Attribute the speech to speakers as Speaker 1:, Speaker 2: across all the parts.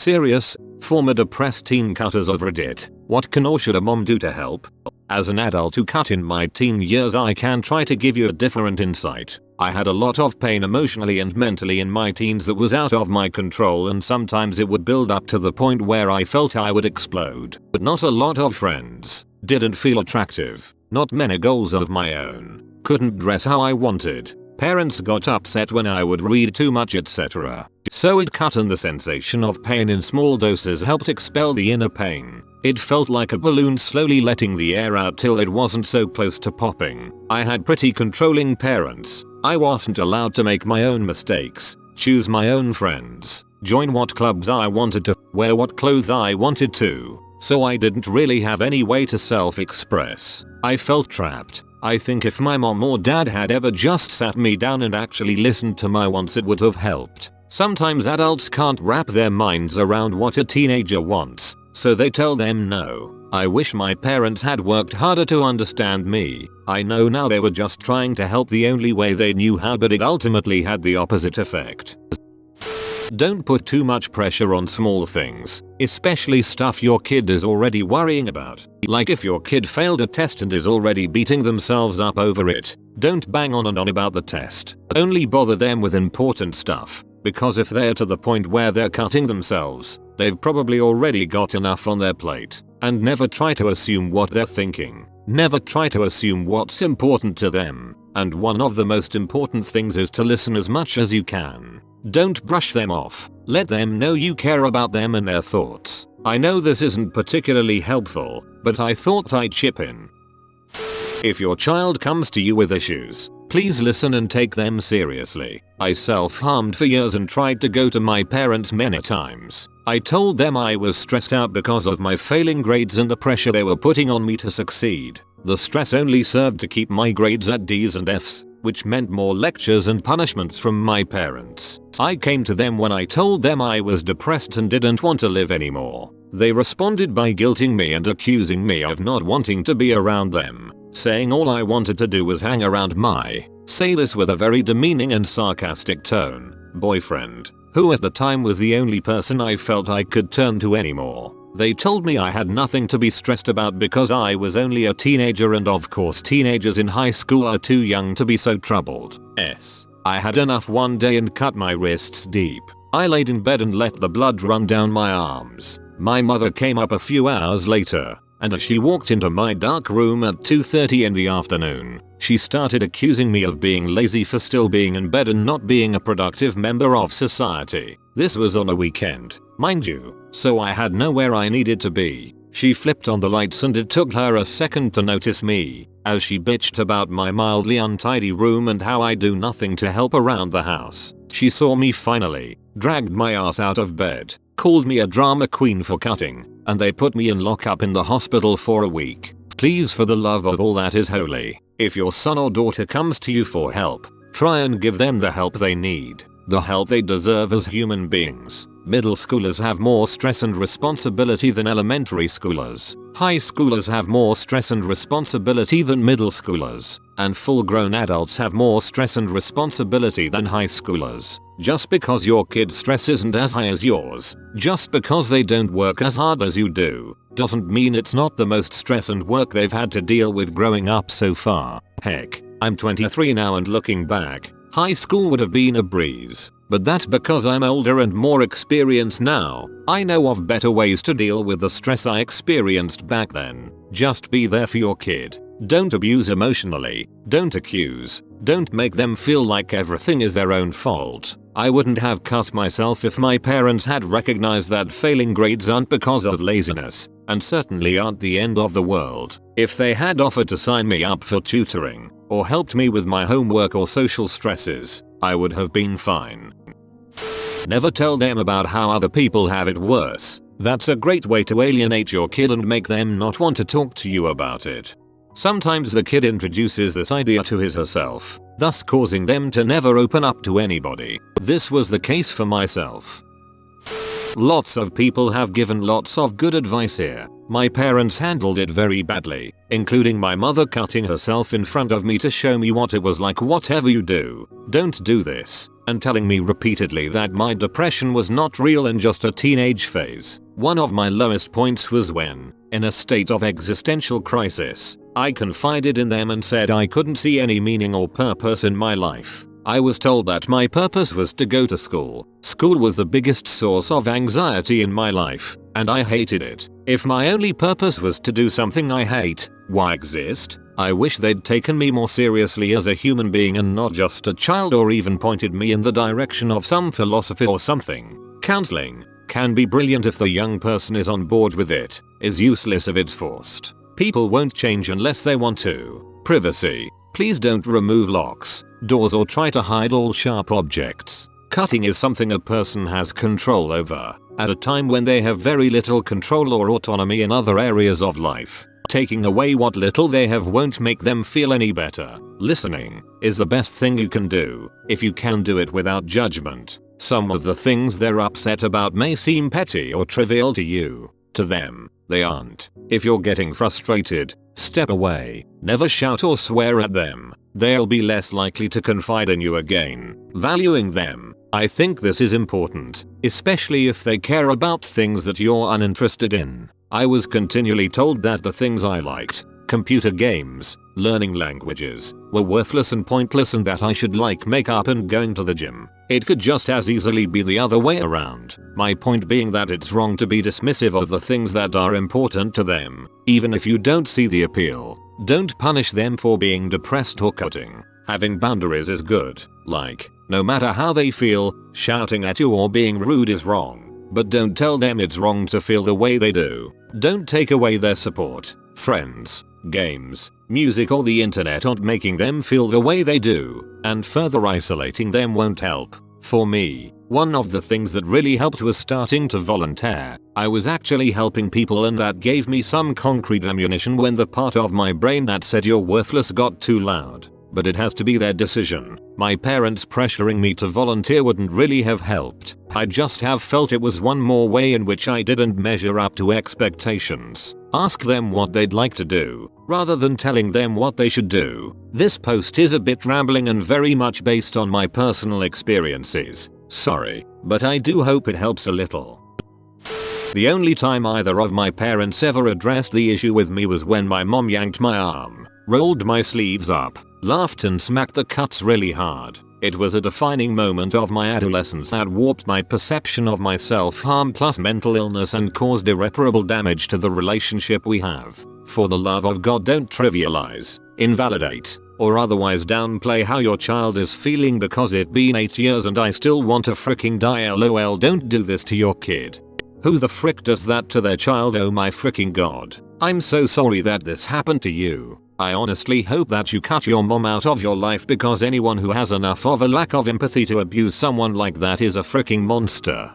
Speaker 1: Serious, former depressed teen cutters of Reddit. What can or should a mom do to help? As an adult who cut in my teen years, I can try to give you a different insight. I had a lot of pain emotionally and mentally in my teens that was out of my control, and sometimes it would build up to the point where I felt I would explode. But not a lot of friends. Didn't feel attractive. Not many goals of my own. Couldn't dress how I wanted. Parents got upset when I would read too much, etc. So it cut, and the sensation of pain in small doses helped expel the inner pain. It felt like a balloon slowly letting the air out till it wasn't so close to popping. I had pretty controlling parents. I wasn't allowed to make my own mistakes, choose my own friends, join what clubs I wanted to, wear what clothes I wanted to. So I didn't really have any way to self-express. I felt trapped. I think if my mom or dad had ever just sat me down and actually listened to my wants, it would have helped. Sometimes adults can't wrap their minds around what a teenager wants, so they tell them no. I wish my parents had worked harder to understand me. I know now they were just trying to help the only way they knew how, but it ultimately had the opposite effect. Don't put too much pressure on small things, especially stuff your kid is already worrying about. Like if your kid failed a test and is already beating themselves up over it, don't bang on and on about the test. Only bother them with important stuff, because if they're to the point where they're cutting themselves, they've probably already got enough on their plate. And never try to assume what they're thinking. Never try to assume what's important to them. And one of the most important things is to listen as much as you can. Don't brush them off. Let them know you care about them and their thoughts. I know this isn't particularly helpful, but I thought I'd chip in. If your child comes to you with issues, please listen and take them seriously. I self-harmed for years and tried to go to my parents many times. I told them I was stressed out because of my failing grades and the pressure they were putting on me to succeed. The stress only served to keep my grades at D's and F's, which meant more lectures and punishments from my parents. I came to them when I told them I was depressed and didn't want to live anymore. They responded by guilting me and accusing me of not wanting to be around them, saying all I wanted to do was hang around my, say this with a very demeaning and sarcastic tone, boyfriend, who at the time was the only person I felt I could turn to anymore. They told me I had nothing to be stressed about because I was only a teenager, and of course teenagers in high school are too young to be so troubled. I had enough one day and cut my wrists deep. I laid in bed and let the blood run down my arms. My mother came up a few hours later, and as she walked into my dark room at 2:30 in the afternoon, she started accusing me of being lazy for still being in bed and not being a productive member of society. This was on a weekend, mind you, so I had nowhere I needed to be. She flipped on the lights and it took her a second to notice me, as she bitched about my mildly untidy room and how I do nothing to help around the house. She saw me finally, dragged my ass out of bed, called me a drama queen for cutting, and they put me in lockup in the hospital for a week. Please, for the love of all that is holy, if your son or daughter comes to you for help, try and give them the help they need, the help they deserve as human beings. Middle schoolers have more stress and responsibility than elementary schoolers. High schoolers have more stress and responsibility than middle schoolers. And full-grown adults have more stress and responsibility than high schoolers. Just because your kid's stress isn't as high as yours, just because they don't work as hard as you do, doesn't mean it's not the most stress and work they've had to deal with growing up so far. Heck, I'm 23 now, and looking back, high school would have been a breeze. But that's because I'm older and more experienced now. I know of better ways to deal with the stress I experienced back then. Just be there for your kid. Don't abuse emotionally. Don't accuse. Don't make them feel like everything is their own fault. I wouldn't have cut myself if my parents had recognized that failing grades aren't because of laziness, and certainly aren't the end of the world. If they had offered to sign me up for tutoring, or helped me with my homework or social stresses, I would have been fine. Never tell them about how other people have it worse. That's a great way to alienate your kid and make them not want to talk to you about it. Sometimes the kid introduces this idea to his herself, thus causing them to never open up to anybody. This was the case for myself. Lots of people have given lots of good advice here. My parents handled it very badly, including my mother cutting herself in front of me to show me what it was like. Whatever you do, don't do this. and telling me repeatedly that my depression was not real and just a teenage phase. One of my lowest points was when, in a state of existential crisis, I confided in them and said I couldn't see any meaning or purpose in my life. I was told that my purpose was to go to school. School was the biggest source of anxiety in my life, and I hated it. If my only purpose was to do something I hate, why exist? I wish they'd taken me more seriously as a human being and not just a child, or even pointed me in the direction of some philosophy or something. Counseling can be brilliant if the young person is on board with it, is useless if it's forced. People won't change unless they want to. Privacy. Please don't remove locks, doors, or try to hide all sharp objects. Cutting is something a person has control over, at a time when they have very little control or autonomy in other areas of life. Taking away what little they have won't make them feel any better. Listening is the best thing you can do, if you can do it without judgment. Some of the things they're upset about may seem petty or trivial to you. To them, they aren't. If you're getting frustrated, step away. Never shout or swear at them. They'll be less likely to confide in you again. Valuing them. I think this is important, especially if they care about things that you're uninterested in. I was continually told that the things I liked, computer games, learning languages, were worthless and pointless, and that I should like makeup and going to the gym. It could just as easily be the other way around. My point being that it's wrong to be dismissive of the things that are important to them, even if you don't see the appeal. Don't punish them for being depressed or cutting. Having boundaries is good. Like, no matter how they feel, shouting at you or being rude is wrong. But don't tell them it's wrong to feel the way they do. Don't take away their support, friends, games, music, or the internet on making them feel the way they do, and further isolating them won't help. For me, one of the things that really helped was starting to volunteer. I was actually helping people, and that gave me some concrete ammunition when the part of my brain that said you're worthless got too loud. But it has to be their decision. My parents pressuring me to volunteer wouldn't really have helped. I just have felt it was one more way in which I didn't measure up to expectations. Ask them what they'd like to do, rather than telling them what they should do. This post is a bit rambling and very much based on my personal experiences. Sorry, but I do hope it helps a little. The only time either of my parents ever addressed the issue with me was when my mom yanked my arm, rolled my sleeves up, laughed, and smacked the cuts really hard. It was a defining moment of my adolescence that warped my perception of my self-harm plus mental illness and caused irreparable damage to the relationship we have. For the love of God, don't trivialize, invalidate, or otherwise downplay how your child is feeling because it's been 8 years and I still want to fricking die. LOL. Don't do this to your kid. Who the frick does that to their child? Oh my fricking god. I'm so sorry that this happened to you. I honestly hope that you cut your mom out of your life, because anyone who has enough of a lack of empathy to abuse someone like that is a freaking monster.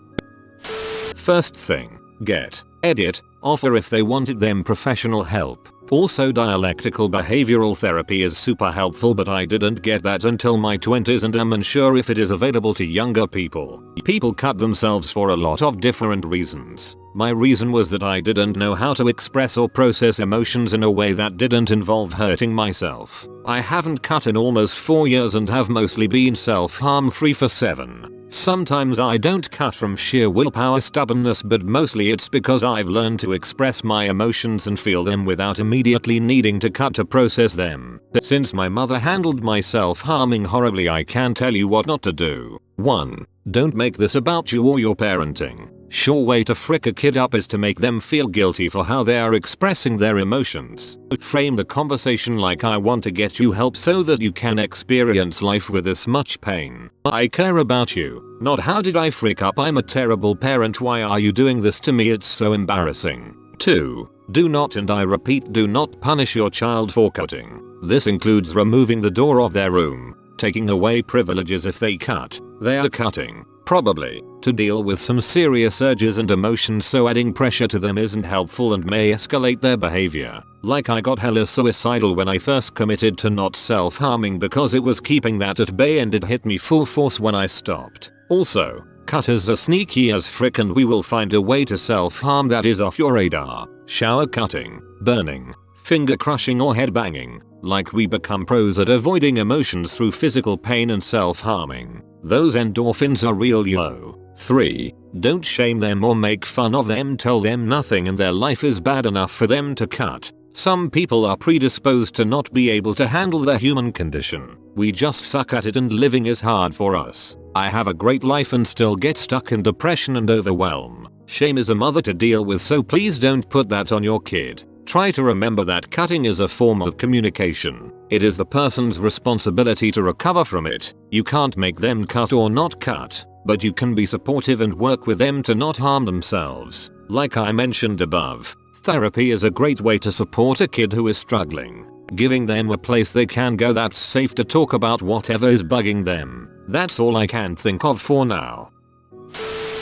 Speaker 1: First thing, get, edit, offer if they wanted them professional help. Also, dialectical behavioral therapy is super helpful, but I didn't get that until my 20s and am unsure if it is available to younger people. People cut themselves for a lot of different reasons. My reason was that I didn't know how to express or process emotions in a way that didn't involve hurting myself. I haven't cut in almost 4 years and have mostly been self-harm free for 7. Sometimes I don't cut from sheer willpower stubbornness, but mostly it's because I've learned to express my emotions and feel them without immediately needing to cut to process them. Since my mother handled my self-harming horribly, I can tell you what not to do. 1. Don't make this about you or your parenting. Sure way to frick a kid up is to make them feel guilty for how they are expressing their emotions. Frame the conversation like, I want to get you help so that you can experience life with as much pain. I care about you, not how did I frick up, I'm a terrible parent, why are you doing this to me, it's so embarrassing. 2. Do not, and I repeat, do not punish your child for cutting. This includes removing the door of their room, taking away privileges if they cut. They are cutting, probably, to deal with some serious urges and emotions, so adding pressure to them isn't helpful and may escalate their behavior. Like, I got hella suicidal when I first committed to not self-harming because it was keeping that at bay, and it hit me full force when I stopped. Also, cutters are sneaky as frick, and we will find a way to self-harm that is off your radar. Shower cutting, burning, finger crushing, or head banging. Like we become pros at avoiding emotions through physical pain and self-harming. Those endorphins are real yo. 3. Don't shame them or make fun of them. Tell them nothing in their life is bad enough for them to cut. Some people are predisposed to not be able to handle the human condition. We just suck at it and living is hard for us. I have a great life and still get stuck in depression and overwhelm. Shame is a mother to deal with, so please don't put that on your kid. Try to remember that cutting is a form of communication. It is the person's responsibility to recover from it. You can't make them cut or not cut, but you can be supportive and work with them to not harm themselves. Like I mentioned above, therapy is a great way to support a kid who is struggling. Giving them a place they can go that's safe to talk about whatever is bugging them. That's all I can think of for now.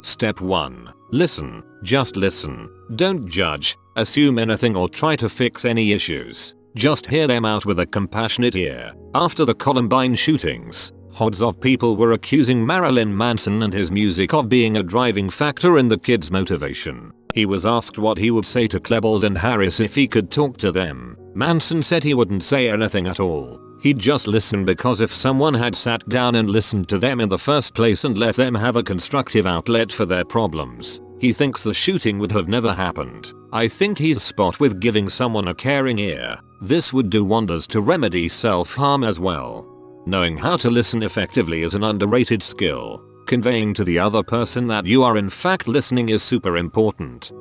Speaker 1: Step 1. Listen. Just listen. Don't judge, assume anything or try to fix any issues. Just hear them out with a compassionate ear. After the Columbine shootings, hordes of people were accusing Marilyn Manson and his music of being a driving factor in the kids' motivation. He was asked what he would say to Klebold and Harris if he could talk to them. Manson said he wouldn't say anything at all. He'd just listen, because if someone had sat down and listened to them in the first place and let them have a constructive outlet for their problems, he thinks the shooting would have never happened. I think he's spot with giving someone a caring ear. This would do wonders to remedy self-harm as well. Knowing how to listen effectively is an underrated skill. Conveying to the other person that you are in fact listening is super important.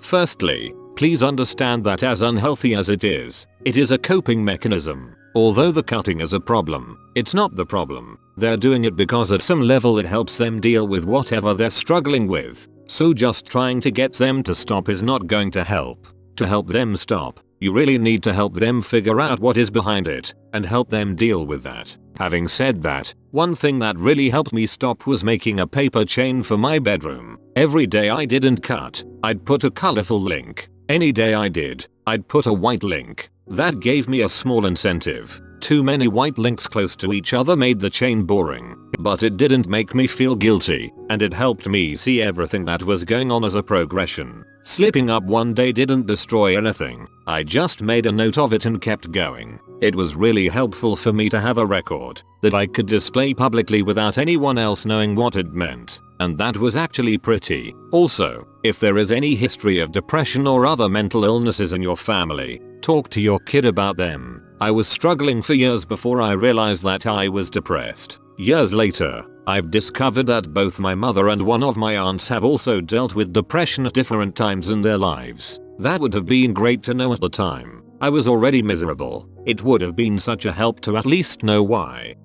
Speaker 1: Firstly, please understand that as unhealthy as it is a coping mechanism. Although the cutting is a problem, it's not the problem. They're doing it because at some level it helps them deal with whatever they're struggling with. So just trying to get them to stop is not going to help. To help them stop, you really need to help them figure out what is behind it and help them deal with that. Having said that, one thing that really helped me stop was making a paper chain for my bedroom. Every day I didn't cut, I'd put a colorful link. Any day I did, I'd put a white link. That gave me a small incentive. Too many white links close to each other made the chain boring, but it didn't make me feel guilty, and it helped me see everything that was going on as a progression. Slipping up one day didn't destroy anything. I just made a note of it and kept going. It was really helpful for me to have a record that I could display publicly without anyone else knowing what it meant. And that was actually pretty. Also, if there is any history of depression or other mental illnesses in your family, talk to your kid about them. I was struggling for years before I realized that I was depressed. Years later, I've discovered that both my mother and one of my aunts have also dealt with depression at different times in their lives. That would have been great to know at the time. I was already miserable. It would have been such a help to at least know why.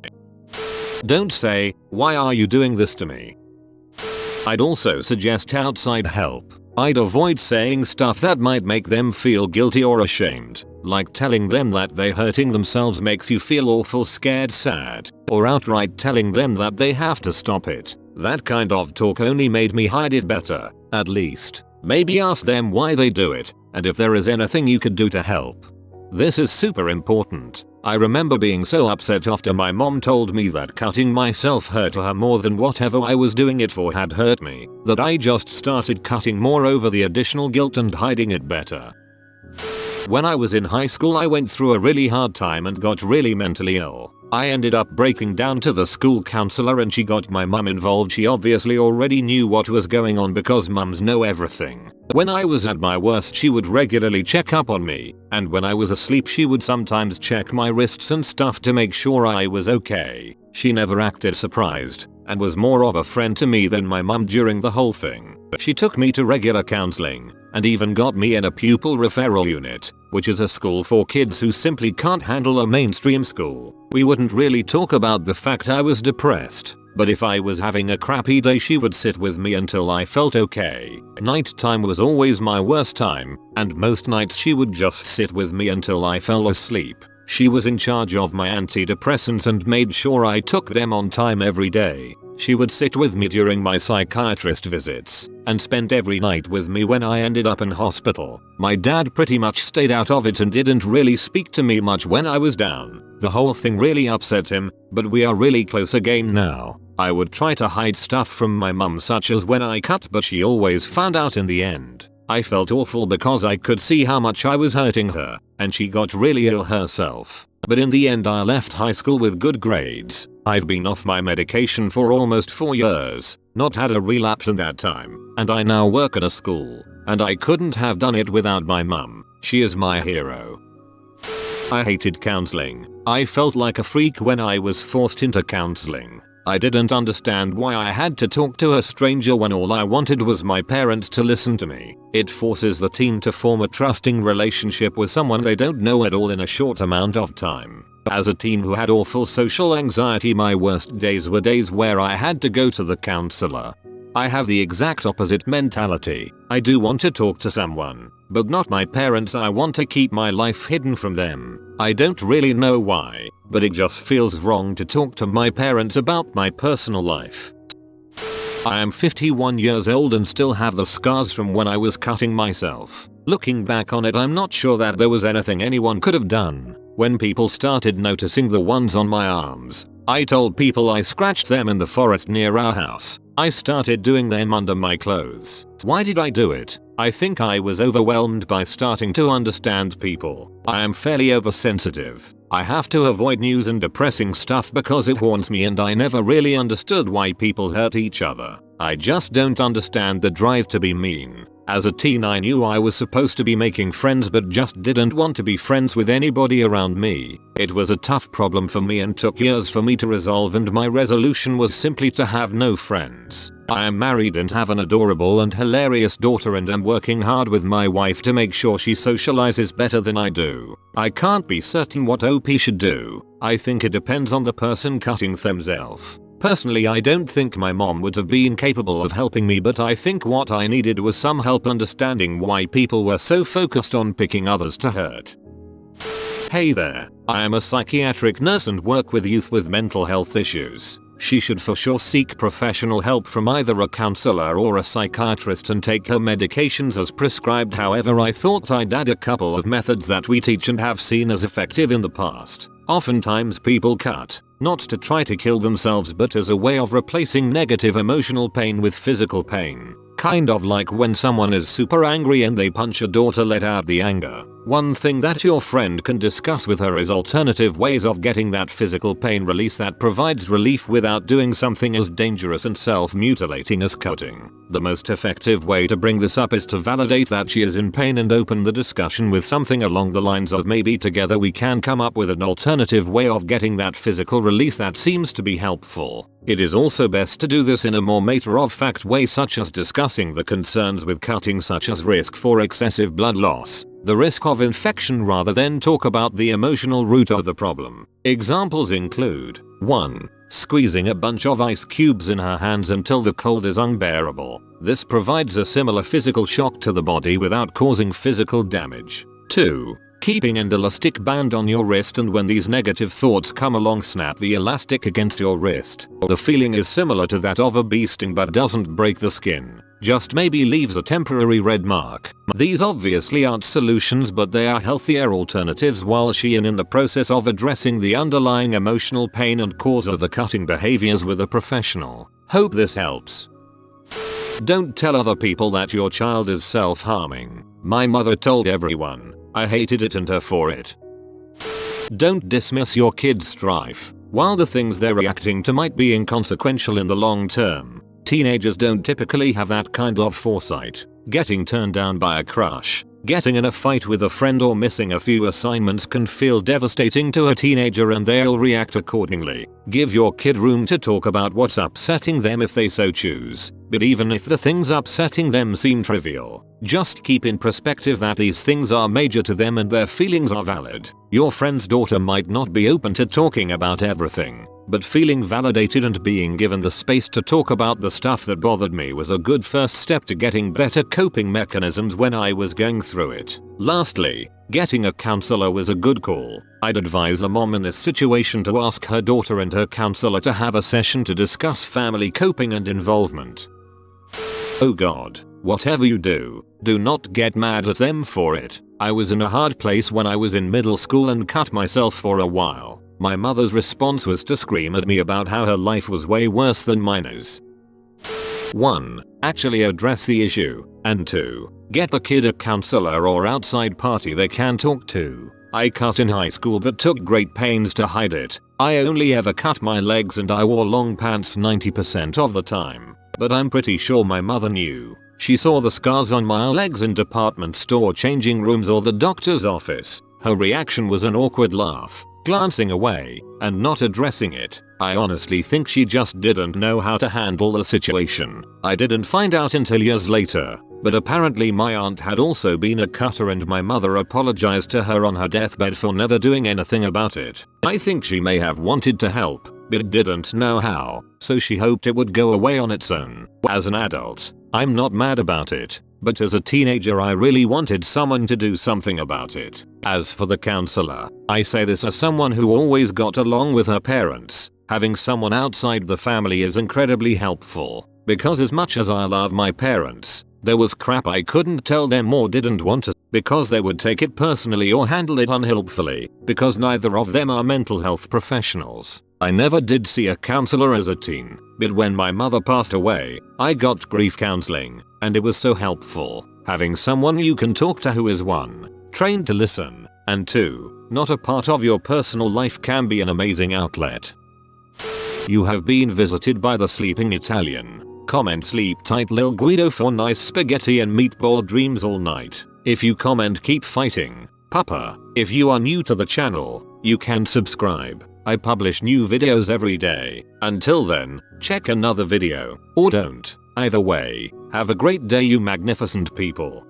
Speaker 1: Don't say, "Why are you doing this to me?" I'd also suggest outside help. I'd avoid saying stuff that might make them feel guilty or ashamed, like telling them that they hurting themselves makes you feel awful, scared, sad, or outright telling them that they have to stop it. That kind of talk only made me hide it better. At least, maybe ask them why they do it, and if there is anything you could do to help. This is super important. I remember being so upset after my mom told me that cutting myself hurt her more than whatever I was doing it for had hurt me, that I just started cutting more over the additional guilt and hiding it better. When I was in high school, I went through a really hard time and got really mentally ill. I ended up breaking down to the school counselor and she got my mum involved. She obviously already knew what was going on because mums know everything. When I was at my worst, she would regularly check up on me, and when I was asleep she would sometimes check my wrists and stuff to make sure I was okay. She never acted surprised, and was more of a friend to me than my mum during the whole thing. She took me to regular counseling, and even got me in a pupil referral unit, which is a school for kids who simply can't handle a mainstream school. We wouldn't really talk about the fact I was depressed, but if I was having a crappy day she would sit with me until I felt okay. Nighttime was always my worst time, and most nights she would just sit with me until I fell asleep. She was in charge of my antidepressants and made sure I took them on time every day. She would sit with me during my psychiatrist visits, and spent every night with me when I ended up in hospital. My dad pretty much stayed out of it and didn't really speak to me much when I was down. The whole thing really upset him, but we are really close again now. I would try to hide stuff from my mum, such as when I cut, but she always found out in the end. I felt awful because I could see how much I was hurting her, and she got really ill herself. But in the end I left high school with good grades. I've been off my medication for almost 4 years, not had a relapse in that time, and I now work at a school. And I couldn't have done it without my mum. She is my hero. I hated counseling. I felt like a freak when I was forced into counseling. I didn't understand why I had to talk to a stranger when all I wanted was my parents to listen to me. It forces the teen to form a trusting relationship with someone they don't know at all in a short amount of time. As a teen who had awful social anxiety, my worst days were days where I had to go to the counselor. I have the exact opposite mentality. I do want to talk to someone, but not my parents. I want to keep my life hidden from them. I don't really know why, but it just feels wrong to talk to my parents about my personal life. I am 51 years old and still have the scars from when I was cutting myself. Looking back on it, I'm not sure that there was anything anyone could have done. When people started noticing the ones on my arms, I told people I scratched them in the forest near our house. I started doing them under my clothes. Why did I do it? I think I was overwhelmed by starting to understand people. I am fairly oversensitive. I have to avoid news and depressing stuff because it haunts me, and I never really understood why people hurt each other. I just don't understand the drive to be mean. As a teen I knew I was supposed to be making friends but just didn't want to be friends with anybody around me. It was a tough problem for me and took years for me to resolve, and my resolution was simply to have no friends. I am married and have an adorable and hilarious daughter, and am working hard with my wife to make sure she socializes better than I do. I can't be certain what OP should do. I think it depends on the person cutting themselves. Personally, I don't think my mom would have been capable of helping me, but I think what I needed was some help understanding why people were so focused on picking others to hurt. Hey there, I am a psychiatric nurse and work with youth with mental health issues. She should for sure seek professional help from either a counselor or a psychiatrist and take her medications as prescribed. However, I thought I'd add a couple of methods that we teach and have seen as effective in the past. Oftentimes people cut, not to try to kill themselves but as a way of replacing negative emotional pain with physical pain. Kind of like when someone is super angry and they punch a door to let out the anger. One thing that your friend can discuss with her is alternative ways of getting that physical pain release that provides relief without doing something as dangerous and self-mutilating as cutting. The most effective way to bring this up is to validate that she is in pain and open the discussion with something along the lines of, maybe together we can come up with an alternative way of getting that physical release that seems to be helpful. It is also best to do this in a more matter-of-fact way, such as discussing the concerns with cutting, such as risk for excessive blood loss, the risk of infection, rather than talk about the emotional root of the problem. Examples include 1. Squeezing a bunch of ice cubes in her hands until the cold is unbearable. This provides a similar physical shock to the body without causing physical damage. 2. Keeping an elastic band on your wrist, and when these negative thoughts come along, snap the elastic against your wrist. The feeling is similar to that of a bee sting but doesn't break the skin, just maybe leaves a temporary red mark. These obviously aren't solutions, but they are healthier alternatives while she is in the process of addressing the underlying emotional pain and cause of the cutting behaviors with a professional. Hope this helps. Don't tell other people that your child is self-harming. My mother told everyone. I hated it and her for it. Don't dismiss your kid's strife. While the things they're reacting to might be inconsequential in the long term, teenagers don't typically have that kind of foresight. Getting turned down by a crush, getting in a fight with a friend, or missing a few assignments can feel devastating to a teenager, and they'll react accordingly. Give your kid room to talk about what's upsetting them if they so choose. But even if the things upsetting them seem trivial, just keep in perspective that these things are major to them and their feelings are valid. Your friend's daughter might not be open to talking about everything, but feeling validated and being given the space to talk about the stuff that bothered me was a good first step to getting better coping mechanisms when I was going through it. Lastly, getting a counselor was a good call. I'd advise a mom in this situation to ask her daughter and her counselor to have a session to discuss family coping and involvement. Oh God, whatever you do, do not get mad at them for it. I was in a hard place when I was in middle school and cut myself for a while. My mother's response was to scream at me about how her life was way worse than mine is. 1. Actually address the issue, and 2. Get the kid a counselor or outside party they can talk to. I cut in high school but took great pains to hide it. I only ever cut my legs and I wore long pants 90% of the time. But I'm pretty sure my mother knew. She saw the scars on my legs in department store changing rooms or the doctor's office. Her reaction was an awkward laugh, glancing away, and not addressing it. I honestly think she just didn't know how to handle the situation. I didn't find out until years later, but apparently my aunt had also been a cutter and my mother apologized to her on her deathbed for never doing anything about it. I think she may have wanted to help, but didn't know how, so she hoped it would go away on its own. As an adult, I'm not mad about it, but as a teenager I really wanted someone to do something about it. As for the counselor, I say this as someone who always got along with her parents. Having someone outside the family is incredibly helpful, because as much as I love my parents, there was crap I couldn't tell them or didn't want to, because they would take it personally or handle it unhelpfully, because neither of them are mental health professionals. I never did see a counselor as a teen, but when my mother passed away, I got grief counseling, and it was so helpful. Having someone you can talk to who is 1, trained to listen, and 2, not a part of your personal life can be an amazing outlet. You have been visited by the sleeping Italian. Comment sleep tight Lil Guido for nice spaghetti and meatball dreams all night. If you comment keep fighting, Papa. If you are new to the channel, you can subscribe. I publish new videos every day. Until then, check another video, or don't. Either way, have a great day you magnificent people.